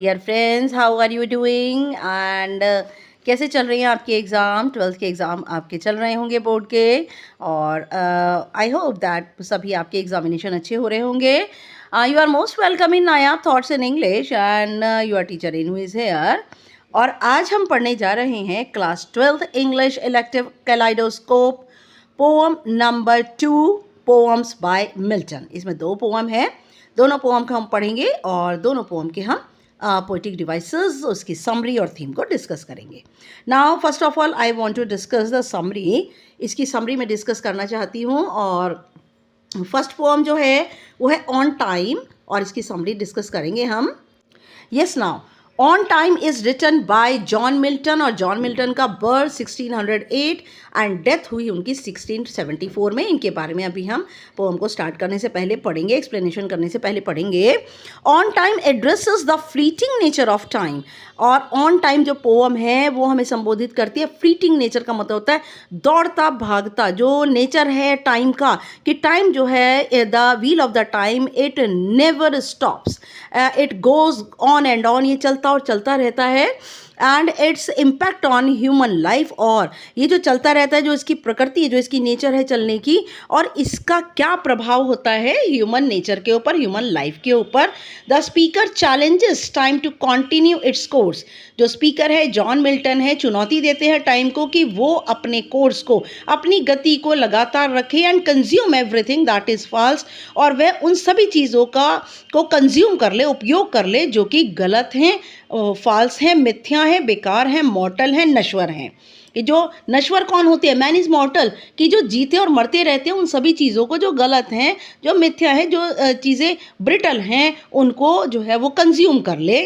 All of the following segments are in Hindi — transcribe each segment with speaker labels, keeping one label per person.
Speaker 1: Dear friends, how are you doing and कैसे चल रही हैं आपके एग्ज़ाम? ट्वेल्थ के एग्ज़ाम आपके चल रहे होंगे बोर्ड के, और आई होप दैट सभी आपके एग्जामिनेशन अच्छे हो रहे होंगे. You are most welcome in Nayab thoughts in English and your teacher Inu is here. और आज हम पढ़ने जा रहे हैं class 12th English elective kaleidoscope poem number 2, poems by Milton. इसमें 2 पोअम हैं. दोनों पोअम का हम पढ़ेंगे और दोनों पोअम के हम पोइटिक डिवाइसेस, उसकी समरी और थीम को डिस्कस करेंगे. Now first of all I want to discuss the summary. इसकी समरी में डिस्कस करना चाहती हूँ. और फर्स्ट पोअम जो है वो है ऑन टाइम, और इसकी समरी डिस्कस करेंगे हम. Yes, now on time is written by John Milton, और जॉन मिल्टन का बर्थ 1608 एंड डेथ हुई उनकी 1674 में. इनके बारे में अभी हम पोम को स्टार्ट करने से पहले पढ़ेंगे, एक्सप्लेनेशन करने से पहले पढ़ेंगे. On time addresses the fleeting nature of time. और ऑन टाइम जो पोम है वो हमें संबोधित करती है. फ्लीटिंग नेचर का मतलब होता है दौड़ता भागता जो नेचर है टाइम का, कि टाइम जो है the wheel of the time it never stops, it goes on and on. ये चलता और चलता रहता है. And its impact on human life, और ये जो चलता रहता है, जो इसकी प्रकृति है, जो इसकी नेचर है चलने की, और इसका क्या प्रभाव होता है ह्यूमन नेचर के ऊपर, ह्यूमन लाइफ के ऊपर. The speaker challenges time to continue its course. जो स्पीकर है जॉन मिल्टन है, चुनौती देते हैं टाइम को कि वो अपने कोर्स को, अपनी गति को लगातार रखे. And consume everything that is false. और वह उन सभी चीज़ों को कंज्यूम कर ले, उपयोग कर ले जो कि गलत हैं, फॉल्स हैं, मिथ्या हैं, बेकार हैं, मॉर्टल हैं, नश्वर हैं. कि जो नश्वर कौन होते हैं? Man is मॉर्टल. कि जो जीते और मरते रहते हैं उन सभी चीज़ों को, जो गलत हैं, जो मिथ्या है, जो चीज़ें ब्रिटल हैं, उनको जो है वो कंज्यूम कर ले.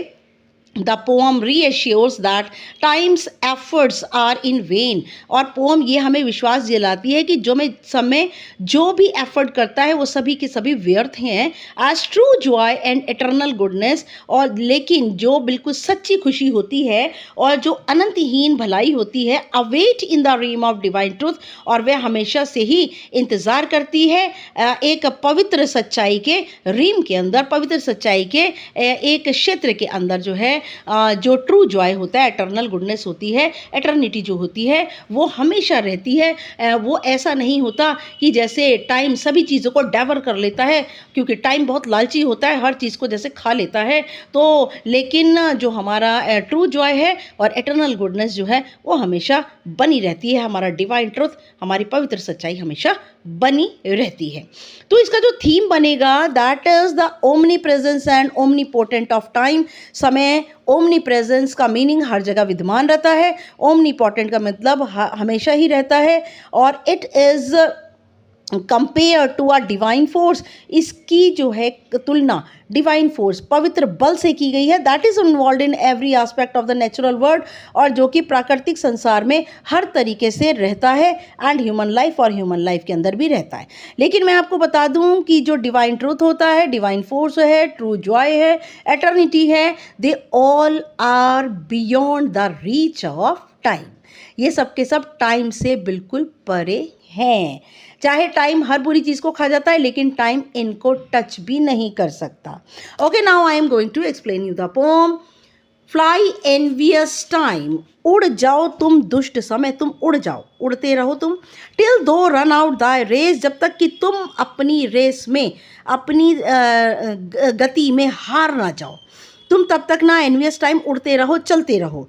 Speaker 1: The poem reassures that time's efforts are in vain. और पोम ये हमें विश्वास दिलाती है कि समय जो भी एफर्ट करता है वो सभी के सभी व्यर्थ हैं. As true joy and eternal goodness. और लेकिन जो बिल्कुल सच्ची खुशी होती है और जो अनंतहीन भलाई होती है, await in the realm of divine truth. और वह हमेशा से ही इंतज़ार करती है एक पवित्र सच्चाई के रीम के अंदर, पवित्र सच्चाई के एक क्षेत्र के अंदर जो है जो ट्रू जॉय होता है, एटर्नल गुडनेस होती है, एटर्निटी जो होती है वो हमेशा रहती है. वो ऐसा नहीं होता कि जैसे टाइम सभी चीज़ों को डेवर कर लेता है, क्योंकि टाइम बहुत लालची होता है, हर चीज़ को जैसे खा लेता है. तो लेकिन जो हमारा ट्रू जॉय है और एटर्नल गुडनेस जो है वो हमेशा बनी रहती है. हमारा डिवाइन ट्रुथ, हमारी पवित्र सच्चाई हमेशा बनी रहती है. तो इसका जो थीम बनेगा that is the omni presence and omni potent of time. समय, ओमनी प्रेजेंस का मीनिंग हर जगह विद्यमान रहता है, ओमनी पोटेंट का मतलब हमेशा ही रहता है, और it is compare to a divine force. इसकी जो है तुलना डिवाइन फोर्स, पवित्र बल से की गई है. That is involve in every aspect of the natural world. और जो कि प्राकृतिक संसार में हर तरीके से रहता है, एंड ह्यूमन लाइफ, और ह्यूमन लाइफ के अंदर भी रहता है. लेकिन मैं आपको बता दूं कि जो डिवाइन ट्रूथ होता है, डिवाइन फोर्स है, ट्रू जॉय है, एटर्निटी है, they all are beyond the reach of time. ये सब के सब टाइम से बिल्कुल परे हैं. चाहे टाइम हर बुरी चीज़ को खा जाता है, लेकिन टाइम इनको टच भी नहीं कर सकता. Okay, now I am going to explain you the poem. Fly envious time. उड़ जाओ तुम दुष्ट समय, तुम उड़ जाओ, उड़ते रहो तुम. टिल दो रन आउट दाय रेस. जब तक कि तुम अपनी रेस में, अपनी गति में हार ना जाओ, तुम तब तक ना एनवियस टाइम उड़ते रहो, चलते रहो.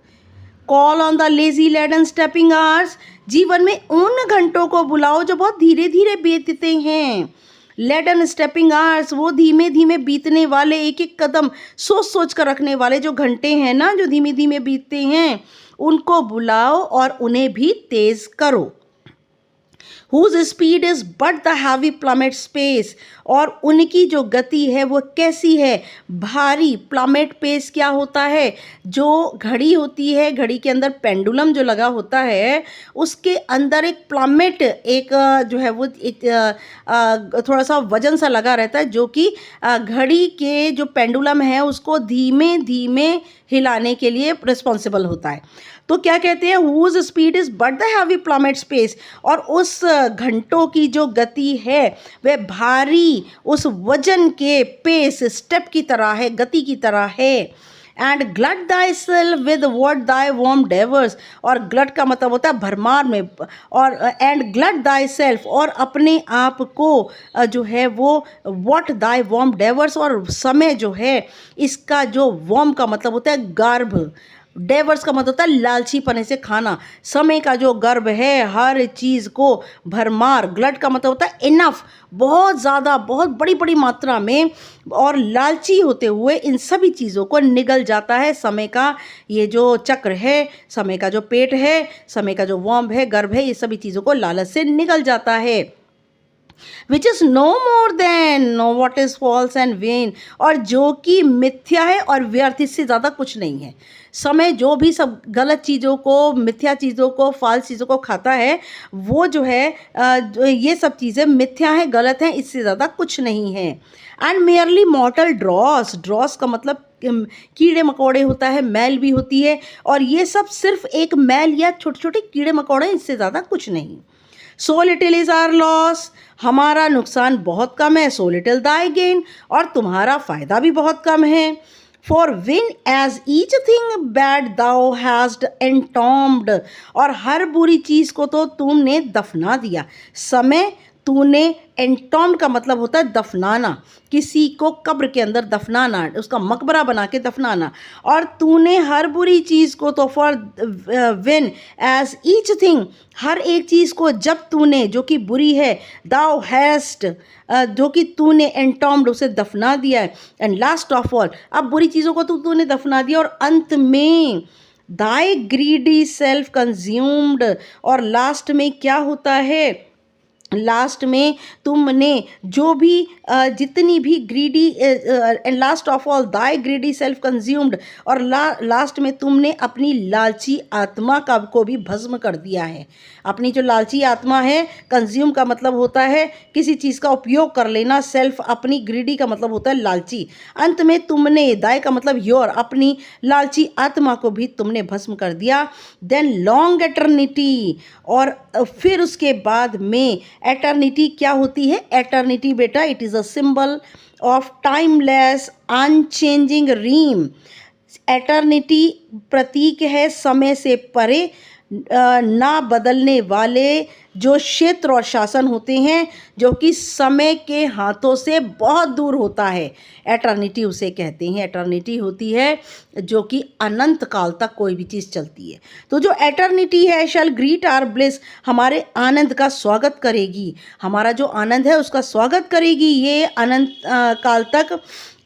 Speaker 1: Call on the lazy leaden stepping hours. जीवन में उन घंटों को बुलाओ जो बहुत धीरे धीरे बीतते हैं. लेडन स्टेपिंग आवर्स, वो धीमे धीमे बीतने वाले, एक एक कदम सोच सोच कर रखने वाले जो घंटे हैं ना, जो धीमे धीमे बीतते हैं, उनको बुलाओ और उन्हें भी तेज करो. whose speed is but the heavy plummet space. और उनकी जो गति है वो कैसी है? भारी. प्लमेट पेस क्या होता है? जो घड़ी होती है, घड़ी के अंदर पेंडुलम जो लगा होता है, उसके अंदर एक प्लमेट, एक जो है वो एक थोड़ा सा वजन सा लगा रहता है, जो कि घड़ी के जो पेंडुलम है उसको धीमे धीमे हिलाने के लिए रिस्पॉन्सिबल होता है. तो क्या कहते हैं? Whose speed is but the heavy plummet space. और उस घंटों की जो गति है वह भारी, उस वजन के पेस, स्टेप की तरह है, गति की तरह है. And glut thyself with what thy वॉर्म डेवर्स, और ग्लट का मतलब होता है भरमार में, और एंड ग्लट दाई सेल्फ, और अपने आप को जो है वो वॉट दाई वॉर्म डेवर्स, और समय जो है इसका जो वॉर्म का मतलब होता है गर्भ, डेवर्स का मतलब होता है लालची पने से खाना, समय का जो गर्भ है हर चीज़ को भरमार, ग्लट का मतलब होता है इनफ, बहुत ज़्यादा, बहुत बड़ी बड़ी मात्रा में, और लालची होते हुए इन सभी चीज़ों को निगल जाता है समय का ये जो चक्र है, समय का जो पेट है, समय का जो वॉर्म है, गर्भ है, ये सभी चीज़ों को लालच से निगल जाता है। Which is no more than no what is false and vain, और जो कि मिथ्या है और व्यर्थ, इससे ज़्यादा कुछ नहीं है। समय जो भी सब गलत चीज़ों को, मिथ्या चीज़ों को, फाल्स चीज़ों को खाता है, वो जो है ये सब चीज़ें मिथ्या हैं, गलत हैं, इससे ज़्यादा कुछ नहीं है। एंड मेयरली मॉर्टल ड्रॉस, ड्रॉस का मतलब कीड़े मकोड़े होता है, मैल भी होती है, और ये सब सिर्फ एक मैल या छोटे छोटे कीड़े मकोड़े, इससे ज़्यादा कुछ नहीं। So little is our loss, हमारा नुकसान बहुत कम है, सो लिटिल दाई गेन, और तुम्हारा फ़ायदा भी बहुत कम है। For when as each thing bad thou hast entombed, और हर बुरी चीज़ को तो तुमने दफना दिया। समय तूने, एंटॉम्ड का मतलब होता है दफनाना, किसी को कब्र के अंदर दफनाना, उसका मकबरा बना के दफनाना, और तूने हर बुरी चीज़ को तो, for when as each thing, हर एक चीज़ को जब तूने, जो कि बुरी है, दाउ हैस्ट, जो कि तूने एंटॉम्ड, उसे दफना दिया है। एंड लास्ट ऑफ ऑल, अब बुरी चीज़ों को तो तूने दफना दिया, और अंत में दाई ग्रीडी सेल्फ कंज्यूम्ड, और लास्ट में क्या होता है, लास्ट में तुमने जो भी जितनी भी greedy, and last of all thy greedy self consumed, और लास्ट में तुमने अपनी लालची आत्मा का को भी भस्म कर दिया है। अपनी जो लालची आत्मा है, कंज्यूम का मतलब होता है किसी चीज़ का उपयोग कर लेना, सेल्फ अपनी, ग्रीडी का मतलब होता है लालची, अंत में तुमने, दाई का मतलब योर, अपनी लालची आत्मा को भी तुमने भस्म कर दिया। देन लॉन्ग एटर्निटी, और फिर उसके बाद में एटर्निटी क्या होती है, एटर्निटी बेटा it is a symbol of timeless unchanging realm, eternity प्रतीक है समय से परे, ना बदलने वाले जो क्षेत्र और शासन होते हैं, जो कि समय के हाथों से बहुत दूर होता है, एटर्निटी उसे कहते हैं। एटर्निटी होती है जो कि अनंत काल तक कोई भी चीज़ चलती है। तो जो एटर्निटी है, शैल ग्रीट आर ब्लिस, हमारे आनंद का स्वागत करेगी, हमारा जो आनंद है उसका स्वागत करेगी ये अनंत काल तक।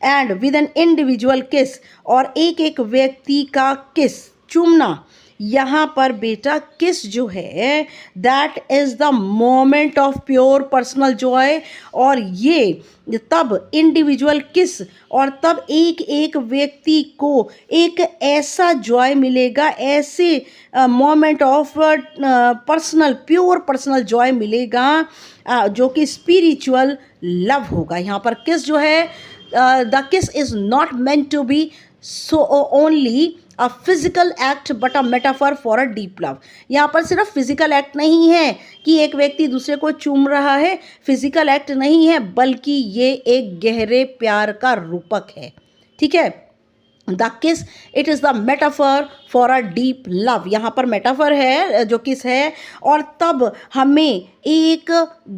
Speaker 1: एंड विद एन इंडिविजुअल किस, और एक एक व्यक्ति का किस, चूमना, यहाँ पर बेटा किस जो है that is the moment of pure personal Joy, और ये तब इंडिविजुअल किस, और तब एक एक व्यक्ति को एक ऐसा जॉय मिलेगा, ऐसे moment of personal, pure personal Joy मिलेगा, जो कि स्पिरिचुअल लव होगा। यहाँ पर किस जो है, the kiss is not meant to be so only a physical act but a metaphor for a deep love. यहाँ पर सिर्फ फिजिकल एक्ट नहीं है कि एक व्यक्ति दूसरे को चूम रहा है, फिजिकल एक्ट नहीं है, बल्कि ये एक गहरे प्यार का रूपक है। ठीक है, द किस it is the metaphor for a deep love, यहाँ पर मेटाफर है जो किस है, और तब हमें एक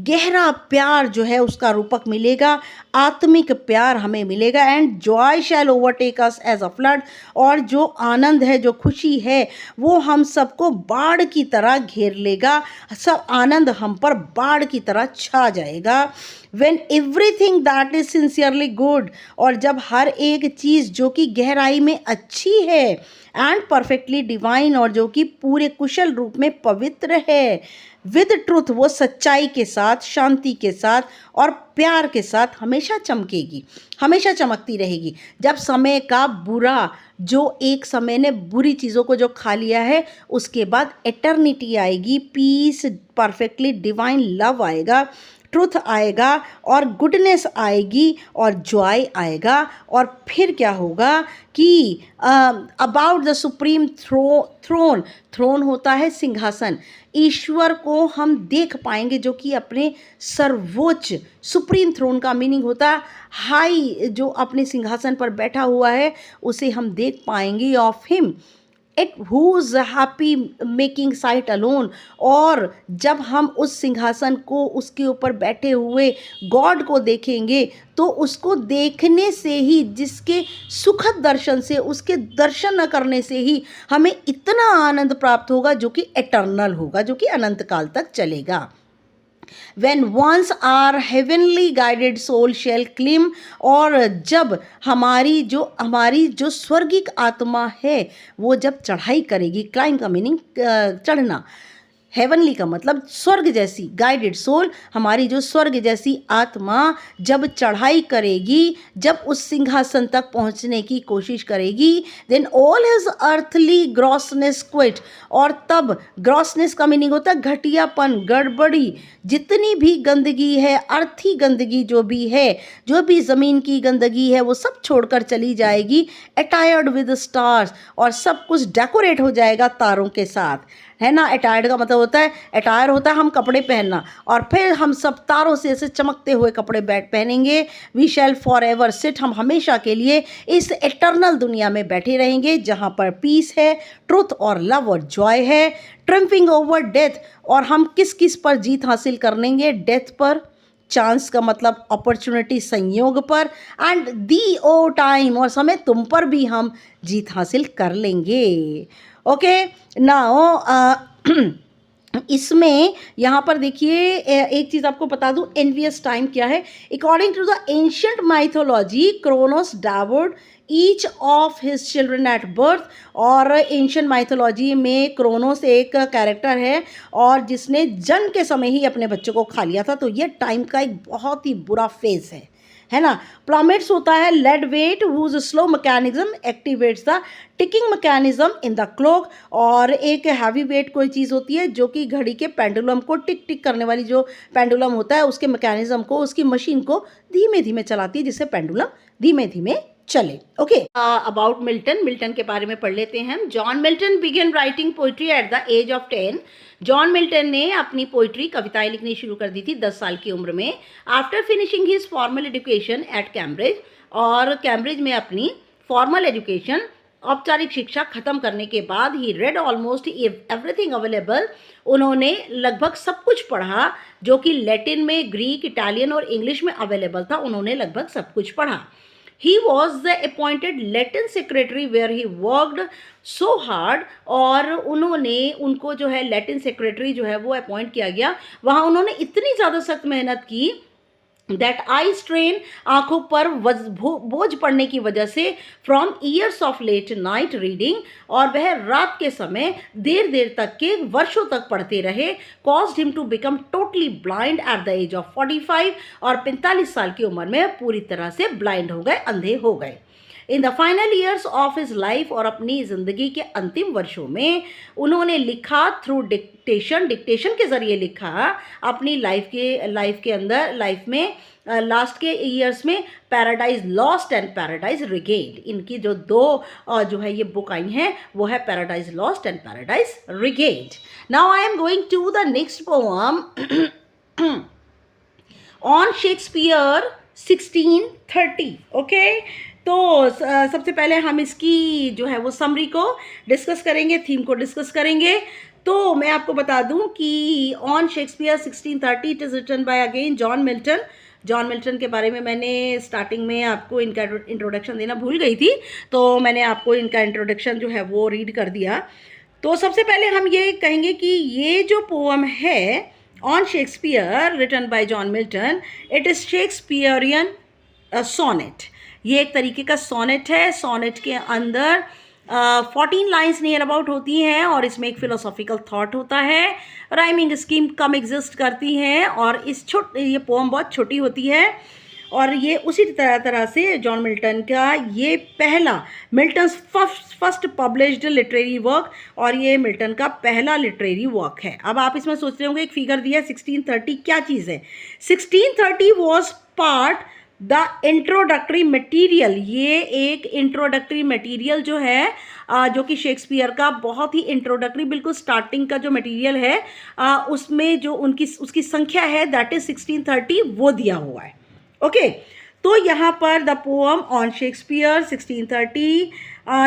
Speaker 1: गहरा प्यार जो है उसका रूपक मिलेगा, आत्मिक प्यार हमें मिलेगा। And joy shall overtake us as a flood, और जो आनंद है, जो खुशी है, वो हम सबको बाढ़ की तरह घेर लेगा, सब आनंद हम पर बाढ़ की तरह छा जाएगा। When everything that is sincerely good, और जब हर एक चीज़ जो कि गहराई में अच्छी है, एंड परफेक्टली डिवाइन, और जो कि पूरे कुशल रूप में पवित्र है, विद ट्रुथ, वो सच्चाई के साथ, शांति के साथ और प्यार के साथ हमेशा चमकेगी, हमेशा चमकती रहेगी। जब समय का बुरा, जो एक समय ने बुरी चीज़ों को जो खा लिया है, उसके बाद एटर्निटी आएगी, पीस, परफेक्टली डिवाइन लव आएगा, ट्रुथ आएगा और गुडनेस आएगी और जॉय आएगा। और फिर क्या होगा कि about the supreme throne, throne होता है सिंहासन, ईश्वर को हम देख पाएंगे जो कि अपने सर्वोच्च, सुप्रीम थ्रोन का मीनिंग होता है हाई, जो अपने सिंहासन पर बैठा हुआ है उसे हम देख पाएंगे, of him it whose happy making sight alone. और जब हम उस सिंहासन को, उसके ऊपर बैठे हुए गॉड को देखेंगे तो उसको देखने से ही, जिसके सुखद दर्शन से, उसके दर्शन न करने से ही हमें इतना आनंद प्राप्त होगा जो कि एटर्नल होगा, जो कि अनंत काल तक चलेगा। When once our heavenly guided soul shall climb, और जब हमारी जो स्वर्गिक आत्मा है वो जब चढ़ाई करेगी, क्लाइम का मीनिंग चढ़ना, हेवनली का मतलब स्वर्ग जैसी, गाइडेड सोल हमारी जो स्वर्ग जैसी आत्मा जब चढ़ाई करेगी, जब उस सिंहासन तक पहुंचने की कोशिश करेगी, then all his earthly grossness quit, और तब ग्रॉसनेस का मीनिंग होता है घटियापन, गड़बड़ी, जितनी भी गंदगी है, अर्थी गंदगी जो भी है, जो भी ज़मीन की गंदगी है वो सब छोड़कर चली जाएगी, अटायर्ड विद स्टार्स, और सब कुछ डेकोरेट हो जाएगा तारों के साथ, है ना। अटायर्ड का मतलब होता है, अटायर होता है हम कपड़े पहनना, और फिर हम सब तारों से ऐसे चमकते हुए कपड़े पहनेंगे। We shall for ever sit, हम हमेशा के लिए इस एटर्नल दुनिया में बैठे रहेंगे जहाँ पर पीस है, ट्रुथ और लव और जॉय है, ट्रिम्पिंग ओवर डेथ, और हम किस किस पर जीत हासिल कर लेंगे, डेथ पर, चांस का मतलब अपॉर्चुनिटी, संयोग पर, एंड दी ओ टाइम, और समय तुम पर भी हम जीत हासिल कर लेंगे। ओके नाउ इसमें यहाँ पर देखिए एक चीज़ आपको बता दूँ, एनवियस टाइम क्या है। According to the ancient mythology, Cronos devoured each of his children at birth, और एंशियंट माइथोलॉजी में क्रोनोस एक कैरेक्टर है और जिसने जन्म के समय ही अपने बच्चों को खा लिया था, तो ये टाइम का एक बहुत ही बुरा फेज है ना। प्लॉमेट्स होता है lead weight whose slow mechanism activates the ticking mechanism in the clock, और एक हैवी वेट कोई चीज़ होती है जो कि घड़ी के पेंडुलम को टिक टिक करने वाली, जो पेंडुलम होता है उसके मैकेनिज्म को, उसकी मशीन को धीमे धीमे चलाती है जिससे पेंडुलम धीमे धीमे चले। ओके, अबाउट मिल्टन, मिल्टन के बारे में पढ़ लेते हैं हम। John Milton began writing poetry at the age of 10। John Milton ने अपनी पोइट्री, कविताएं लिखनी शुरू कर दी थी 10 साल की उम्र में। After finishing his formal education at Cambridge, और कैम्ब्रिज में अपनी फॉर्मल एजुकेशन, औपचारिक शिक्षा खत्म करने के बाद ही रेड ऑलमोस्ट एवरीथिंग अवेलेबल, उन्होंने लगभग सब कुछ पढ़ा जो कि लैटिन में, ग्रीक, इटालियन और इंग्लिश में अवेलेबल था, उन्होंने लगभग सब कुछ पढ़ा। He was the appointed Latin secretary where he worked so hard, और उनको जो है लैटिन सेक्रेटरी जो है वो अपॉइंट किया गया, वहाँ उन्होंने इतनी ज़्यादा सख्त मेहनत की दैट आई स्ट्रेन, आंखों पर बोझ पड़ने की वजह से, from years of late night reading, और वह रात के समय देर देर तक के वर्षों तक पढ़ते रहे, caused him to become totally blind at the age of 45, और 45 साल की उम्र में पूरी तरह से ब्लाइंड हो गए, अंधे हो गए। In the final years of his life, और अपनी ज़िंदगी के अंतिम वर्षों में उन्होंने लिखा थ्रू डिक्टेशन, डिक्टेशन के ज़रिए लिखा अपनी लाइफ के अंदर, लाइफ में लास्ट के ईयर्स में, paradise lost and paradise regained. इनकी जो दो जो है ये बुक आई हैं वो है paradise lost and paradise regained. Now I am going to the next poem on Shakespeare 1630। Okay, तो सबसे पहले हम इसकी जो है वो समरी को डिस्कस करेंगे, थीम को डिस्कस करेंगे। तो मैं आपको बता दूं कि on Shakespeare 1630 it is written by again John Milton. John Milton के बारे में मैंने स्टार्टिंग में आपको इनका इंट्रोडक्शन देना भूल गई थी, तो मैंने आपको इनका इंट्रोडक्शन जो है वो रीड कर दिया। तो सबसे पहले हम ये कहेंगे कि ये जो पोअम है on Shakespeare written by John Milton, it is Shakespearean sonnet. ये एक तरीके का सोनेट है। सोनेट के अंदर 14 लाइन्स नियर अबाउट होती हैं, और इसमें एक फिलोसॉफिकल थॉट होता है, राइमिंग स्कीम कम एग्जिस्ट करती हैं, और ये पोम बहुत छोटी होती है, और ये उसी तरह से जॉन मिल्टन का ये पहला Milton's first published literary work, और ये मिल्टन का पहला लिटरेरी वर्क है। अब आप इसमें सोच रहे होंगे एक फिगर दिया है 1630 क्या चीज़ है। 1630 was part the introductory material, ये एक इंट्रोडक्टरी मटीरियल जो है जो कि शेक्सपियर का बहुत ही इंट्रोडक्टरी बिल्कुल स्टार्टिंग का जो मटीरियल है उसमें जो उसकी संख्या है दैट इज 1630 वो दिया हुआ है। ओके तो यहाँ पर the poem on Shakespeare 1630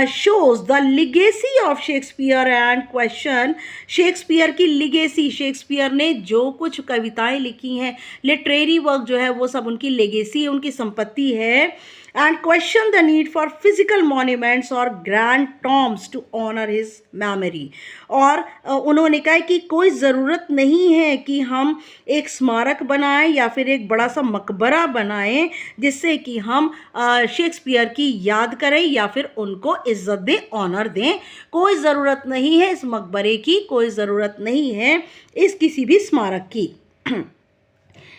Speaker 1: shows the legacy of Shakespeare and question Shakespeare की लिगेसी, शेक्सपियर ने जो कुछ कविताएं लिखी हैं, लिटरेरी वर्क जो है वो सब उनकी लेगेसी है, उनकी संपत्ति है। And question the need for physical monuments और grand tombs to honour his memory, और उन्होंने कहा कि कोई ज़रूरत नहीं है कि हम एक स्मारक बनाएं या फिर एक बड़ा सा मकबरा बनाएं जिससे कि हम शेक्सपियर की याद करें या फिर उनको इज्जत दें, ऑनर दें। कोई ज़रूरत नहीं है इस मकबरे की, कोई ज़रूरत नहीं है इस किसी भी स्मारक की।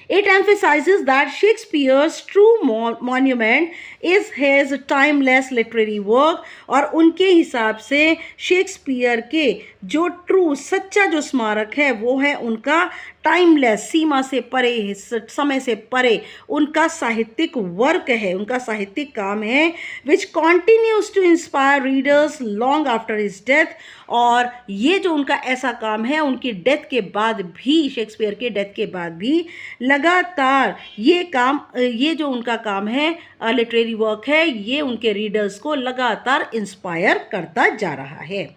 Speaker 1: It emphasizes that Shakespeare's true monument is his timeless literary work, और उनके हिसाब से शेक्सपियर के जो ट्रू सच्चा जो स्मारक है वो है उनका टाइमलेस, सीमा से परे, समय से परे उनका साहित्यिक वर्क है, उनका साहित्यिक काम है which continues to inspire readers long after his death, और ये जो उनका ऐसा काम है उनकी डेथ के बाद भी, शेक्सपियर के डेथ के बाद भी लगातार ये काम, ये जो उनका काम है लिटरेरी वर्क है, ये उनके रीडर्स को लगातार इंस्पायर करता जा रहा है।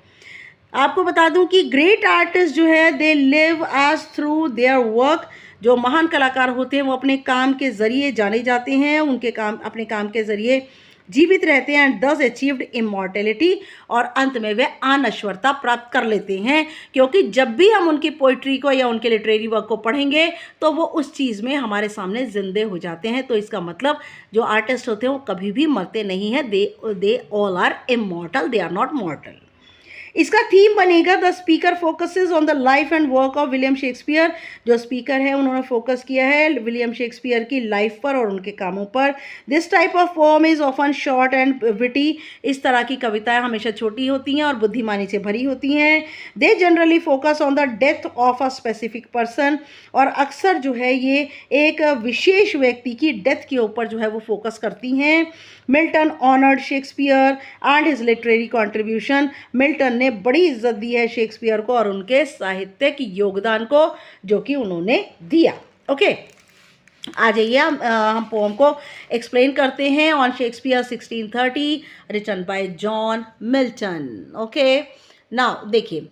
Speaker 1: आपको बता दूं कि ग्रेट आर्टिस्ट जो है they live age through their work, जो महान कलाकार होते हैं वो अपने काम के ज़रिए जाने जाते हैं, उनके काम, अपने काम के ज़रिए जीवित रहते हैं, एंड दस अचीव्ड इमॉर्टेलिटी, और अंत में वे अनश्वरता प्राप्त कर लेते हैं, क्योंकि जब भी हम उनकी पोइट्री को या उनके लिटरेरी वर्क को पढ़ेंगे तो वो उस चीज़ में हमारे सामने जिंदे हो जाते हैं। तो इसका मतलब जो आर्टिस्ट होते हैं वो कभी भी मरते नहीं हैं, they all are immortal, they are not mortal. इसका थीम बनेगा the speaker focuses on the life and work of William Shakespeare, जो स्पीकर है उन्होंने फोकस किया है विलियम शेक्सपियर की लाइफ पर और उनके कामों पर। This type of poem is often short and witty, इस तरह की कविताएं हमेशा छोटी होती हैं और बुद्धिमानी से भरी होती हैं। They generally focus on the death of a specific person, और अक्सर जो है ये एक विशेष व्यक्ति की डेथ के ऊपर जो है वो फोकस करती हैं। Milton honoured Shakespeare and his literary contribution, Milton ने बड़ी इज्जत दी है शेक्सपियर को और उनके साहित्यिक योगदान को जो कि उन्होंने दिया। ओके आ जाइए हम पोम को एक्सप्लेन करते हैं। On Shakespeare 1630 written by John Milton. Okay now देखिए,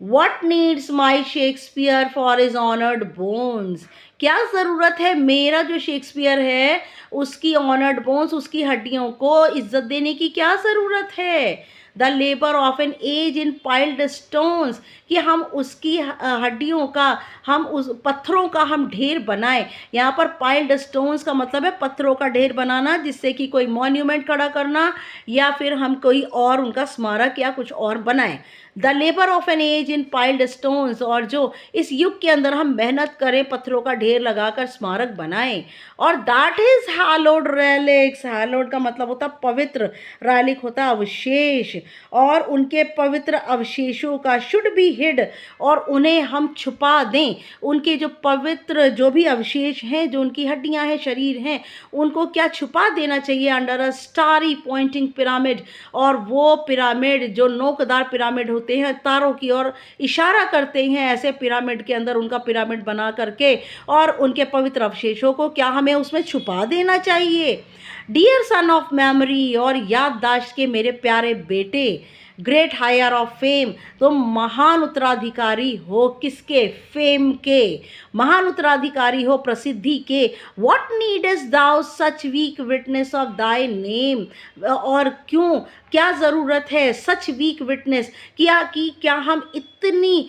Speaker 1: What needs my Shakespeare for his honored bones? क्या ज़रूरत है मेरा जो शेक्सपियर है उसकी ऑनर्ड बोन्स, उसकी हड्डियों को इज्जत देने की क्या ज़रूरत है? The labour of an age in piled stones, कि हम उसकी हड्डियों का, हम उस पत्थरों का हम ढेर बनाएं। यहाँ पर पाइल्ड स्टोन्स का मतलब है पत्थरों का ढेर बनाना जिससे कि कोई मॉन्यूमेंट खड़ा करना या फिर हम कोई और उनका स्मारक या कुछ और बनाएं। The labour of an age in piled stones, और जो इस युग के अंदर हम मेहनत करें, पत्थरों का ढेर लगाकर स्मारक बनाएं। और that is hallowed relics, hallowed का मतलब होता पवित्र, रेलिक होता अवशेष, और उनके पवित्र अवशेषों का शुड बी हिड, और उन्हें हम छुपा दें। उनके जो पवित्र जो भी अवशेष हैं, जो उनकी हड्डियां हैं, शरीर हैं, उनको क्या छुपा देना चाहिए under a starry pointing pyramid, और वो पिरामिड जो नोकदार पिरामिड होते हैं, तारों की ओर इशारा करते हैं, ऐसे पिरामिड के अंदर उनका पिरामिड बना करके और उनके पवित्र अवशेषों को क्या हमें उसमें छुपा देना चाहिए। डियर सन ऑफ मेमोरी, और याददाश्त के मेरे प्यारे बेटे, ग्रेट हायर ऑफ फेम, तो महान उत्तराधिकारी हो किसके? फेम के, महान उत्तराधिकारी हो प्रसिद्धि के। What need is thou such weak witness of thy name, और क्यों, क्या ज़रूरत है सच वीक विटनेस, क्या हम इतनी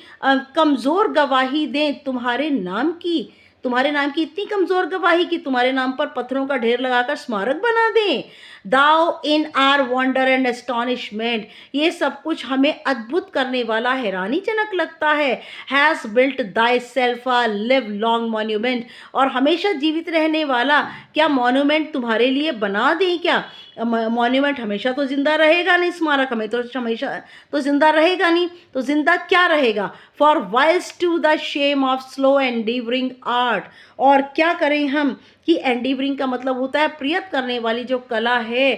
Speaker 1: कमज़ोर गवाही दें तुम्हारे नाम की, तुम्हारे नाम की इतनी कमज़ोर गवाही कि तुम्हारे नाम पर पत्थरों का ढेर लगाकर स्मारक बना दें। दाउ इन आर वंडर एंड एस्टॉनिशमेंट, ये सब कुछ हमें अद्भुत करने वाला हैरानीजनक लगता है। Has built thy self a live long monument, और हमेशा जीवित रहने वाला क्या मॉन्यूमेंट तुम्हारे लिए बना दें क्या? मॉन्यूमेंट हमेशा तो जिंदा रहेगा नहीं, स्मारक हमें तो हमेशा तो जिंदा रहेगा नहीं, तो जिंदा क्या रहेगा? For whilst to the shame of slow endeavouring art, और क्या करें हम कि एंडीवरिंग का मतलब होता है प्रयत्न करने वाली जो कला है।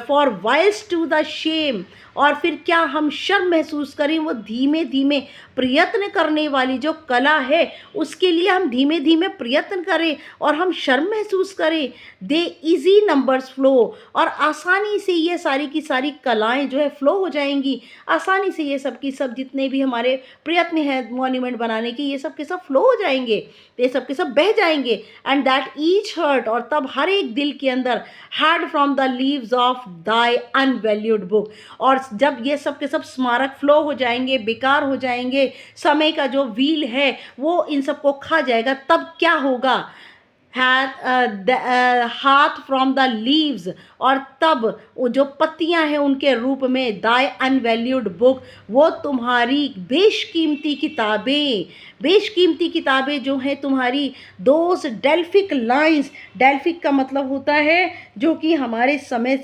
Speaker 1: For whilst to the shame, और फिर क्या हम शर्म महसूस करें, वो धीमे धीमे प्रयत्न करने वाली जो कला है उसके लिए हम धीमे धीमे प्रयत्न करें और हम शर्म महसूस करें। दे इजी नंबर्स फ्लो, और आसानी से ये सारी की सारी कलाएं जो है फ्लो हो जाएंगी, आसानी से ये सब की सब जितने भी हमारे प्रयत्न हैं मॉन्यूमेंट बनाने की, ये सब के सब फ्लो हो जाएंगे, ये सब के सब बह जाएंगे। एंड दैट ईच हर्ट, और तब हर एक दिल के अंदर hath from the leaves of thy unvalued book, और जब ये सब के सब स्मारक फ्लो हो जाएंगे, बेकार हो जाएंगे, समय का जो व्हील है वो इन सबको खा जाएगा, तब क्या होगा? हाथ फ्रॉम द लीव्स, और तब वो जो पत्तियां हैं उनके रूप में दाई अनवैल्यूड बुक, वो तुम्हारी बेशकीमती किताबें जो हैं तुम्हारी, दोस डेल्फिक लाइंस, डेल्फिक का मतलब होता है जो कि हमारे समझ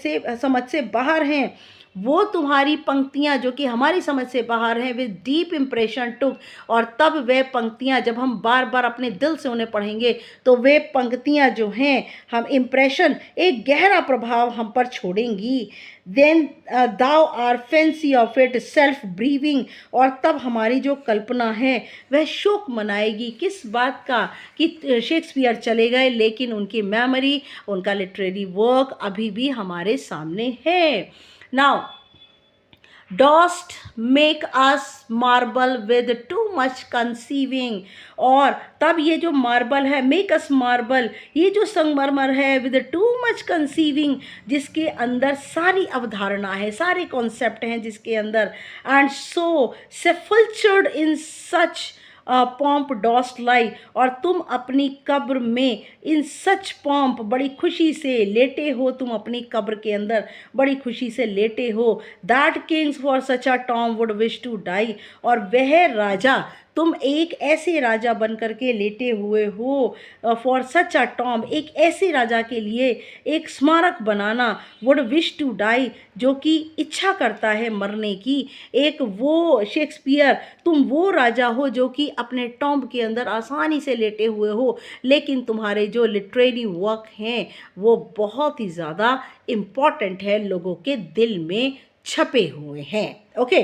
Speaker 1: से बाहर हैं, वो तुम्हारी पंक्तियाँ जो कि हमारी समझ से बाहर हैं, विद डीप इम्प्रेशन टुक, और तब वे पंक्तियाँ जब हम बार बार अपने दिल से उन्हें पढ़ेंगे तो वे पंक्तियाँ जो हैं हम इम्प्रेशन एक गहरा प्रभाव हम पर छोड़ेंगी। Then thou our fancy of itself bereaving, और तब हमारी जो कल्पना है वह शोक मनाएगी, किस बात का कि शेक्सपियर चले गए लेकिन उनकी मेमोरी, उनका लिटरेरी वर्क अभी भी हमारे सामने है। Now, dost make us marble with too much conceiving, और तब ये जो मार्बल है, make us marble, ये जो संगमरमर है, with too much conceiving, जिसके अंदर सारी अवधारणा है, सारे कॉन्सेप्ट हैं जिसके अंदर, and so sepultured in such pomp dost lie, और तुम अपनी कब्र में इन सच पॉम्प बड़ी खुशी से लेटे हो, तुम अपनी कब्र के अंदर बड़ी खुशी से लेटे हो। That kings for such a tomb would wish to die, और वह राजा, तुम एक ऐसे राजा बन कर के लेटे हुए हो, फॉर सच अ टॉम, एक ऐसे राजा के लिए एक स्मारक बनाना, वुड विश टू डाई, जो कि इच्छा करता है मरने की। एक वो शेक्सपियर, तुम वो राजा हो जो कि अपने टॉम्ब के अंदर आसानी से लेटे हुए हो, लेकिन तुम्हारे जो लिटरेरी वर्क हैं वो बहुत ही ज़्यादा इम्पॉर्टेंट है, लोगों के दिल में छपे हुए हैं। ओके,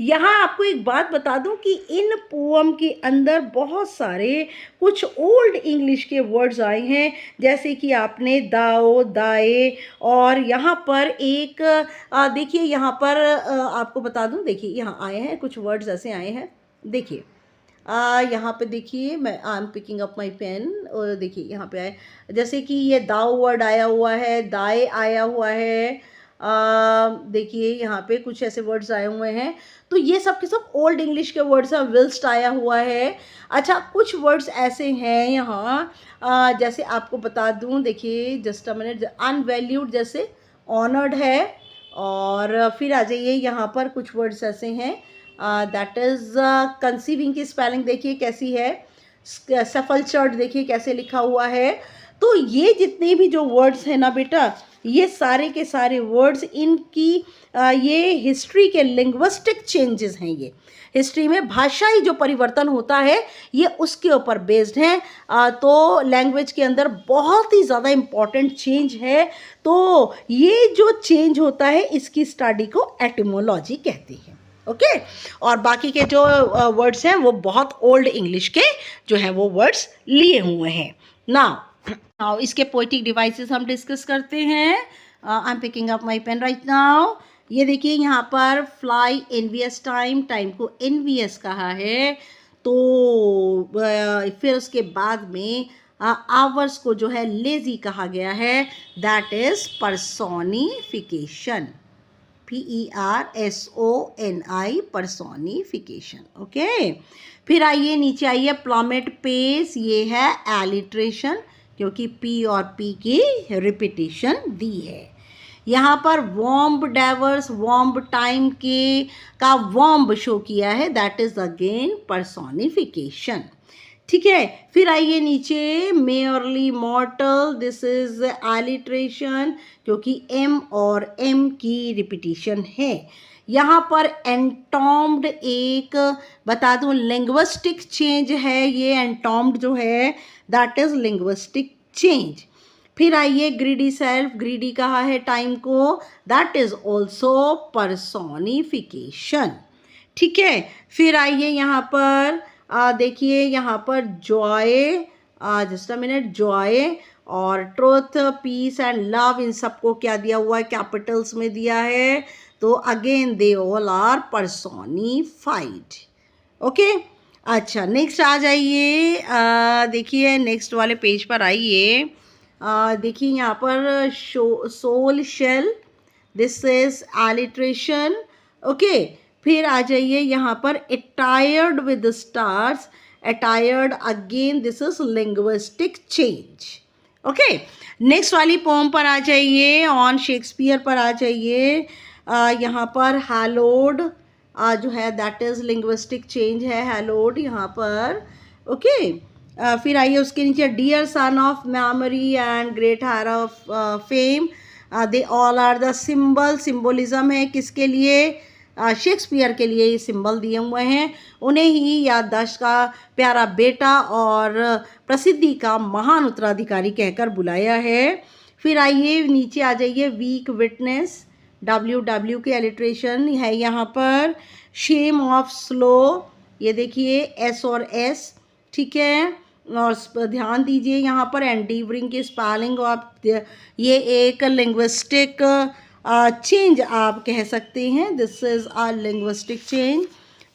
Speaker 1: यहाँ आपको एक बात बता दूं कि इन पोअम के अंदर बहुत सारे कुछ ओल्ड इंग्लिश के वर्ड्स आए हैं, जैसे कि आपने दाओ, दाए, और यहाँ पर एक देखिए, यहाँ पर आपको बता दूं, देखिए यहाँ आए हैं कुछ वर्ड्स ऐसे आए हैं, देखिए यहाँ पे देखिए, मैं I am picking up my pen, और देखिए यहाँ पे आए, जैसे कि ये दाओ वर्ड आया हुआ है, दाए आया हुआ है, देखिए यहाँ पे कुछ ऐसे वर्ड्स आए हुए हैं, तो ये सब के सब ओल्ड इंग्लिश के वर्ड्स हैं। विल्स्ट आया हुआ है। अच्छा, कुछ वर्ड्स ऐसे हैं यहाँ, जैसे आपको बता दूँ, देखिए जस्ट अ मिनट, अनवैल्यूड जैसे ऑनर्ड है, और फिर आ जाइए यहाँ पर कुछ वर्ड्स ऐसे हैं, दैट इज़ कंसीविंग की स्पेलिंग देखिए कैसी है, सफलचर्ड देखिए कैसे लिखा हुआ है। तो ये जितने भी जो वर्ड्स हैं ना बेटा, ये सारे के सारे वर्ड्स, इनकी ये हिस्ट्री के लिंग्विस्टिक चेंजेस हैं, ये हिस्ट्री में भाषाई जो परिवर्तन होता है ये उसके ऊपर बेस्ड हैं। तो लैंग्वेज के अंदर बहुत ही ज़्यादा इम्पॉर्टेंट चेंज है, तो ये जो चेंज होता है इसकी स्टडी को एटिमोलॉजी कहते हैं। ओके, और बाकी के जो वर्ड्स हैं वो बहुत ओल्ड इंग्लिश के जो हैं वो वर्ड्स लिए हुए हैं। नाउ इसके पोएटिक डिवाइसेस हम डिस्कस करते हैं। I am picking up my pen right now. ये देखिए यहाँ पर फ्लाई एनवियस टाइम, टाइम को एनवियस कहा है, तो फिर उसके बाद में आवर्स को जो है लेजी कहा गया है, that is personification, PERSONI, personification. Okay, फिर आइए नीचे आइए, प्लॉमेट पेस, ये है एलिट्रेशन, क्योंकि P और P की रिपीटेशन दी है। यहाँ पर वॉम्ब डाइवर्स वॉम्ब टाइम के का वॉम्ब शो किया है, दैट इज अगेन पर्सोनिफिकेशन। ठीक है, फिर आइए नीचे मेयरली मॉर्टल, दिस इज एलिट्रेशन क्योंकि एम और एम की रिपीटिशन है। यहाँ पर एंटॉम्ड एक बता दूँ लिंग्विस्टिक चेंज है, ये एंटॉम्ड जो है दैट इज लिंग्विस्टिक चेंज। फिर आइए ग्रीडी सेल्फ, ग्रीडी कहा है टाइम को, दैट इज ऑल्सो पर्सोनिफिकेशन। ठीक है, फिर आइए यहाँ पर देखिए यहाँ पर Joy, just a minute, Joy और ट्रुथ, पीस एंड लव, इन सबको क्या दिया हुआ है, कैपिटल्स में दिया है, तो again they all are personified. Okay, अच्छा नेक्स्ट आ जाइए, देखिए नेक्स्ट वाले पेज पर आइए, देखिए यहाँ पर soul shall, this is alliteration. Okay, फिर आ जाइए यहाँ पर attired with stars, attired again this is linguistic change. Okay, next वाली पोम पर आ जाइए, ऑन शेक्सपियर पर आ जाइए, यहाँ पर हैलोड जो है दैट इज लिंग्विस्टिक चेंज है, हैलोड यहाँ पर। ओके, फिर आइए उसके नीचे dear son of memory and great heir of fame, they all are the symbol, symbolism है किसके लिए, शेक्सपियर के लिए ये सिंबल दिए हुए हैं, उन्हें ही याददाश्त का प्यारा बेटा और प्रसिद्धि का महान उत्तराधिकारी कहकर बुलाया है। फिर आइए नीचे आ जाइए, वीक विटनेस, डब्ल्यू की एलिट्रेशन है यहाँ पर, शेम ऑफ स्लो, ये देखिए एस और एस, ठीक है, और ध्यान दीजिए यहाँ पर एंडीवरिंग की स्पेलिंग ऑफ, ये एक लिंग्विस्टिक चेंज आप कह सकते हैं, this is a linguistic change,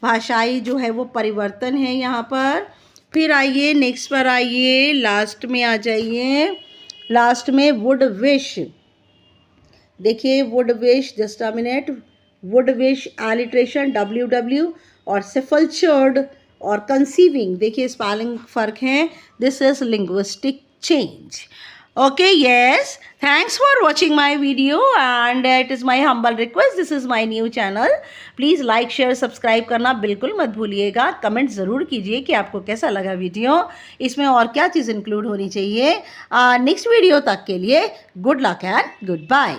Speaker 1: भाषाई जो है वो परिवर्तन है यहाँ पर। फिर आइए नेक्स्ट पर आइए, लास्ट में आ जाइए, लास्ट में वुड विश, देखिए would wish, just a minute, would wish alliteration W और सिफल्चर्ड और कंसीविंग, देखिए स्पेलिंग फ़र्क है, this is linguistic change. Okay, yes, thanks for watching my video and it is my humble request, this is my new channel, please like share subscribe करना बिल्कुल मत भूलिएगा, कमेंट ज़रूर कीजिए कि आपको कैसा लगा वीडियो, इसमें और क्या चीज़ इंक्लूड होनी चाहिए। नेक्स्ट वीडियो तक के लिए good luck and good bye.